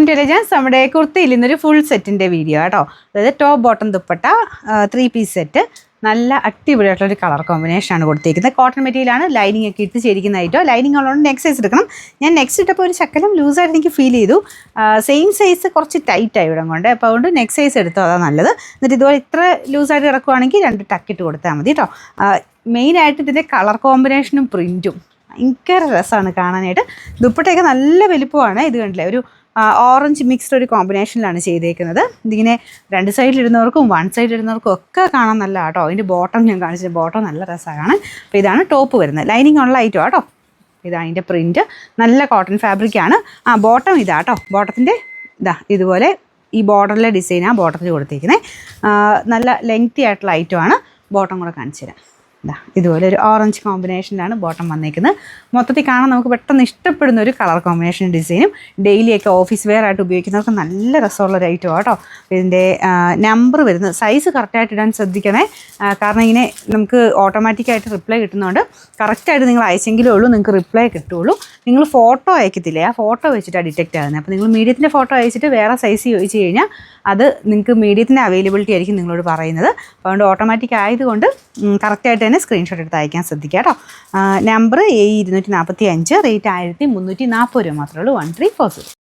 Welcome to elegance. നമ്മുടെ കുർത്തിയിൽ ഇന്നൊരു full സെറ്റിൻ്റെ വീഡിയോ കേട്ടോ. അതായത് top bottom dupatta 3 piece set, നല്ല അടിപൊളിയായിട്ടുള്ളൊരു കളർ കോമ്പിനേഷനാണ് കൊടുത്തിരിക്കുന്നത്. കോട്ടൺ മെറ്റീരിയലാണ്, ലൈനിങ് ഒക്കെ ഇട്ട് ചേരിക്കുന്ന ഐറ്റം. ലൈനിങ് ഉള്ളതുകൊണ്ട് നെക്സ്റ്റ് സൈസ് എടുക്കണം. ഞാൻ നെക്സ്റ്റ് ഇട്ടപ്പോൾ ഒരു ശക്കലം ലൂസായിട്ട് എനിക്ക് ഫീൽ ചെയ്തു. സെയിം സൈസ് കുറച്ച് ടൈറ്റായി ഇവിടം കൊണ്ട്, അപ്പോൾ അതുകൊണ്ട് നെക്സ്റ്റ് സൈസ് എടുത്തോ, അതാണ് നല്ലത്. എന്നിട്ട് ഇതുപോലെ ഇത്ര ലൂസായിട്ട് കിടക്കുവാണെങ്കിൽ 2 ടക്കിട്ട് കൊടുത്താൽ മതി കേട്ടോ. മെയിനായിട്ട് ഇതിൻ്റെ കളർ കോമ്പിനേഷനും പ്രിൻറ്റും ഭയങ്കര രസമാണ് കാണാനായിട്ട്. ദുപ്പട്ടയൊക്കെ നല്ല വലിപ്പമാണ്. ഇത് കണ്ടില്ലേ, ഒരു ഓറഞ്ച് മിക്സ്ഡ് ഒരു കോമ്പിനേഷനിലാണ് ചെയ്തേക്കുന്നത്. ഇതിങ്ങനെ 2 സൈഡിലിടുന്നവർക്കും 1 സൈഡിലിടുന്നവർക്കും ഒക്കെ കാണാൻ നല്ല കേട്ടോ. അതിൻ്റെ ബോട്ടം ഞാൻ കാണിച്ചത്, ബോട്ടം നല്ല രസമാണ് കാണാൻ. അപ്പോൾ ഇതാണ് ടോപ്പ് വരുന്നത്, ലൈനിങ് ഉള്ള ഐറ്റം കേട്ടോ. ഇതാണ് അതിൻ്റെ പ്രിൻറ്റ്, നല്ല കോട്ടൺ ഫാബ്രിക്കാണ്. ബോട്ടം ഇതാ കേട്ടോ. ബോട്ടത്തിൻ്റെ ഇതുപോലെ ഈ ബോർഡറിലെ ഡിസൈനാണ് ബോട്ടത്തിൽ കൊടുത്തിരിക്കുന്നത്. നല്ല ലെങ്തി ആയിട്ടുള്ള ഐറ്റമാണ്. ബോട്ടം കൂടെ കാണിച്ചു തരാം. ഇതുപോലെ ഒരു ഓറഞ്ച് കോമ്പിനേഷനിലാണ് ബോട്ടം വന്നേക്കുന്നത്. മൊത്തത്തിൽ കാണാൻ നമുക്ക് പെട്ടെന്ന് ഇഷ്ടപ്പെടുന്ന ഒരു കളർ കോമ്പിനേഷൻ ഡിസൈനും, ഡെയിലിയൊക്കെ ഓഫീസ് വെയർ ആയിട്ട് ഉപയോഗിക്കുന്നവർക്ക് നല്ല രസമുള്ളൊരു ഐറ്റം കേട്ടോ. ഇതിൻ്റെ നമ്പർ വരുന്നത്, സൈസ് കറക്റ്റായിട്ട് ഇടാൻ ശ്രദ്ധിക്കണേ. കാരണം ഇങ്ങനെ നമുക്ക് ഓട്ടോമാറ്റിക്കായിട്ട് റിപ്ലൈ കിട്ടുന്നതുകൊണ്ട് കറക്റ്റായിട്ട് നിങ്ങൾ അയച്ചെങ്കിലേ ഉള്ളൂ നിങ്ങൾക്ക് റിപ്ലൈ കിട്ടുകയുള്ളൂ. നിങ്ങൾ ഫോട്ടോ അയക്കത്തില്ലേ, ആ ഫോട്ടോ വെച്ചിട്ടാണ് ഡിറ്റക്റ്റ് ആകുന്നത്. അപ്പോൾ നിങ്ങൾ മീഡിയത്തിൻ്റെ ഫോട്ടോ അയച്ചിട്ട് വേറെ സൈസ് ചോദിച്ചു കഴിഞ്ഞാൽ അത് നിങ്ങൾക്ക് മീഡിയത്തിൻ്റെ അവൈലബിലിറ്റി ആയിരിക്കും നിങ്ങളോട് പറയുന്നത്. അപ്പോൾ അതുകൊണ്ട് ഓട്ടോമാറ്റിക് ആയതുകൊണ്ട് കറക്റ്റായിട്ട് തന്നെ സ്ക്രീൻഷോട്ട് എടുത്ത് അയക്കാൻ ശ്രദ്ധിക്കുക കേട്ടോ. നമ്പർ A245, റേറ്റ് 1340 രൂപ മാത്രമേ ഉള്ളൂ. 1340.